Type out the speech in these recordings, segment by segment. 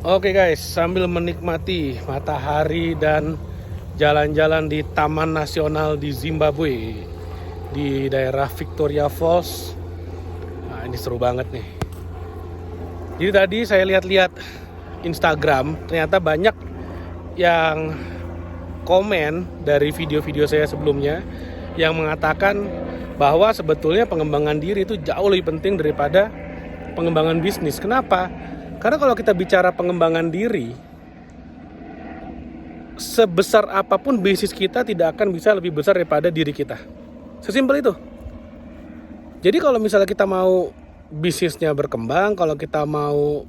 Oke guys, sambil menikmati matahari dan jalan-jalan di Taman Nasional di Zimbabwe di daerah Victoria Falls. Nah, ini seru banget nih. Jadi tadi saya lihat-lihat Instagram, ternyata banyak yang komen dari video-video saya sebelumnya yang mengatakan bahwa sebetulnya pengembangan diri itu jauh lebih penting daripada pengembangan bisnis. Kenapa? Karena kalau kita bicara pengembangan diri, sebesar apapun bisnis kita tidak akan bisa lebih besar daripada diri kita. Sesimpel itu. Jadi kalau misalnya kita mau bisnisnya berkembang, kalau kita mau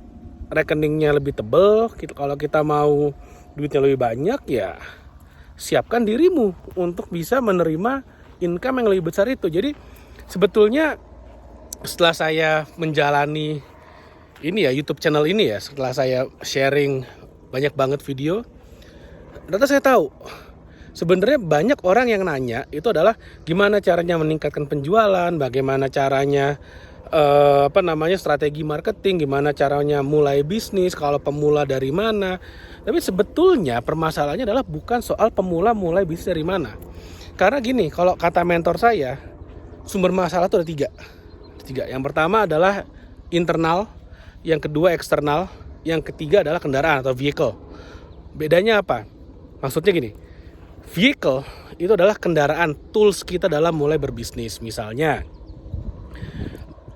rekeningnya lebih tebal, kalau kita mau duitnya lebih banyak, ya siapkan dirimu untuk bisa menerima income yang lebih besar itu. Jadi sebetulnya setelah saya menjalani ini ya YouTube channel ini ya, setelah saya sharing banyak banget video, ternyata saya tahu sebenarnya banyak orang yang nanya itu adalah gimana caranya meningkatkan penjualan, bagaimana caranya strategi marketing, gimana caranya mulai bisnis, kalau pemula dari mana. Tapi sebetulnya permasalahannya adalah bukan soal pemula mulai bisnis dari mana. Karena gini, kalau kata mentor saya, sumber masalah itu ada tiga. Yang pertama adalah internal, yang kedua eksternal, yang ketiga adalah kendaraan atau vehicle. Bedanya apa? Maksudnya gini, vehicle itu adalah kendaraan, tools kita dalam mulai berbisnis. Misalnya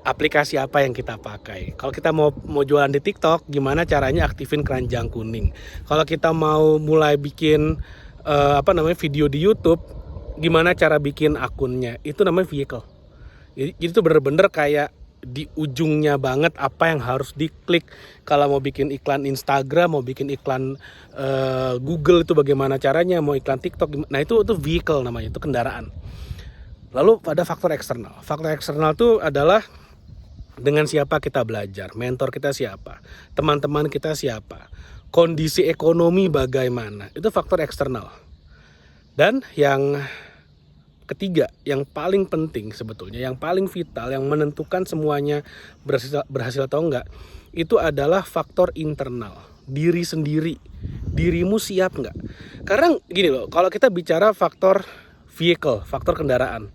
aplikasi apa yang kita pakai. Kalau kita mau jualan di TikTok, gimana caranya aktifin keranjang kuning. Kalau kita mau mulai bikin video di YouTube, gimana cara bikin akunnya. Itu namanya vehicle. Jadi itu bener-bener kayak di ujungnya banget apa yang harus diklik. Kalau mau bikin iklan Instagram, mau bikin iklan Google itu bagaimana caranya, mau iklan TikTok. Nah itu vehicle namanya, itu kendaraan. Lalu pada faktor eksternal. Faktor eksternal itu adalah dengan siapa kita belajar, mentor kita siapa, teman-teman kita siapa, kondisi ekonomi bagaimana. Itu faktor eksternal. Dan yang ketiga, yang paling penting sebetulnya, yang paling vital, yang menentukan semuanya berhasil atau enggak, itu adalah faktor internal, diri sendiri. Dirimu siap enggak? Karena gini loh, kalau kita bicara faktor vehicle, faktor kendaraan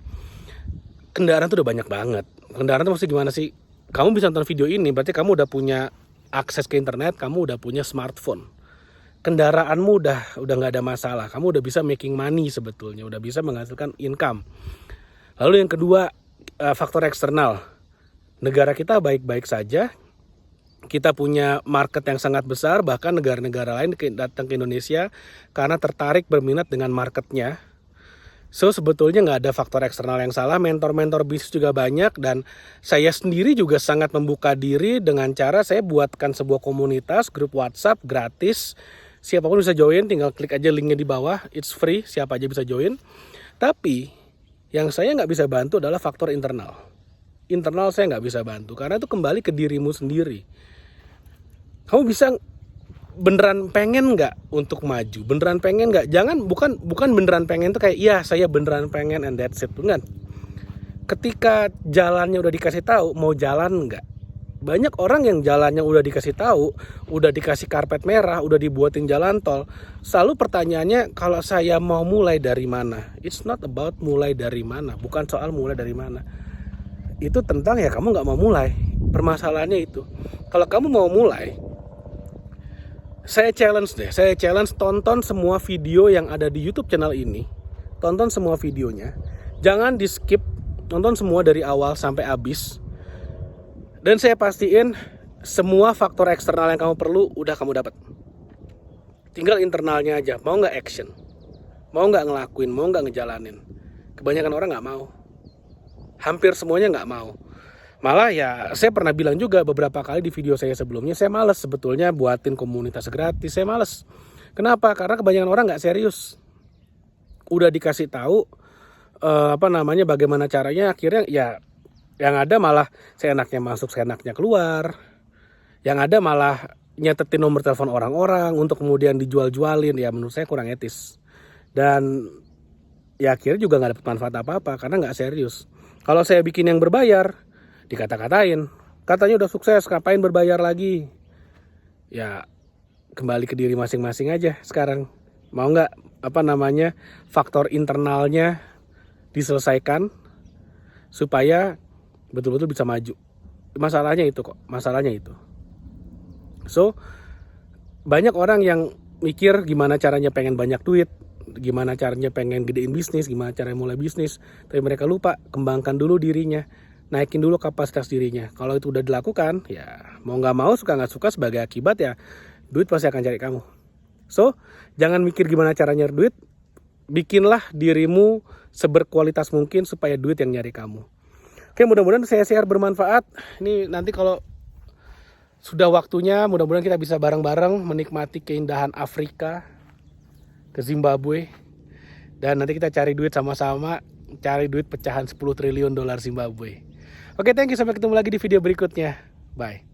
tuh udah banyak banget. Kendaraan tuh maksudnya gimana sih? Kamu bisa nonton video ini, berarti kamu udah punya akses ke internet, kamu udah punya smartphone. Kendaraanmu udah nggak ada masalah, kamu udah bisa making money sebetulnya, udah bisa menghasilkan income. Lalu yang kedua, faktor eksternal. Negara kita baik-baik saja, kita punya market yang sangat besar, bahkan negara-negara lain datang ke Indonesia karena tertarik berminat dengan marketnya. So sebetulnya nggak ada faktor eksternal yang salah, mentor-mentor bisnis juga banyak, dan saya sendiri juga sangat membuka diri dengan cara saya buatkan sebuah komunitas, grup WhatsApp gratis. Siapapun bisa join, tinggal klik aja linknya di bawah, it's free, siapa aja bisa join. Tapi yang saya nggak bisa bantu adalah faktor internal. Internal saya nggak bisa bantu, karena itu kembali ke dirimu sendiri. Kamu bisa beneran pengen nggak untuk maju? Beneran pengen nggak? Jangan, bukan beneran pengen tuh kayak iya saya beneran pengen and that's it. Bukan. Ketika jalannya udah dikasih tahu, mau jalan nggak? Banyak orang yang jalannya udah dikasih tahu, udah dikasih karpet merah, udah dibuatin jalan tol. Selalu pertanyaannya, kalau saya mau mulai dari mana? It's not about mulai dari mana, bukan soal mulai dari mana. Itu tentang ya kamu nggak mau mulai. Permasalahannya itu. Kalau kamu mau mulai, saya challenge tonton semua video yang ada di YouTube channel ini. Tonton semua videonya. Jangan di skip, tonton semua dari awal sampai habis. Dan saya pastiin semua faktor eksternal yang kamu perlu udah kamu dapat. Tinggal internalnya aja, mau nggak action, mau nggak ngelakuin, mau nggak ngejalanin. Kebanyakan orang nggak mau, hampir semuanya nggak mau. Malah ya saya pernah bilang juga beberapa kali di video saya sebelumnya, saya males sebetulnya buatin komunitas gratis, saya males. Kenapa? Karena kebanyakan orang nggak serius. Udah dikasih tahu bagaimana caranya, akhirnya ya yang ada malah seenaknya masuk, seenaknya keluar. Yang ada malah nyatetin nomor telepon orang-orang untuk kemudian dijual-jualin. Ya menurut saya kurang etis. Dan ya akhirnya juga gak dapat manfaat apa-apa karena gak serius. Kalau saya bikin yang berbayar, dikata-katain, katanya udah sukses, ngapain berbayar lagi? Ya kembali ke diri masing-masing aja sekarang. Mau nggak faktor internalnya diselesaikan supaya betul-betul bisa maju. Masalahnya itu kok, masalahnya itu. So, banyak orang yang mikir gimana caranya pengen banyak duit, gimana caranya pengen gedein bisnis, gimana caranya mulai bisnis, tapi mereka lupa kembangkan dulu dirinya, naikin dulu kapasitas dirinya. Kalau itu udah dilakukan, ya mau nggak mau, suka nggak suka, sebagai akibat ya duit pasti akan cari kamu. So, jangan mikir gimana caranya duit, bikinlah dirimu seberkualitas mungkin supaya duit yang nyari kamu. Oke, mudah-mudahan saya share bermanfaat. Ini nanti kalau sudah waktunya, mudah-mudahan kita bisa bareng-bareng menikmati keindahan Afrika, ke Zimbabwe, dan nanti kita cari duit sama-sama, cari duit pecahan $10 triliun Zimbabwe. Oke, thank you, sampai ketemu lagi di video berikutnya. Bye.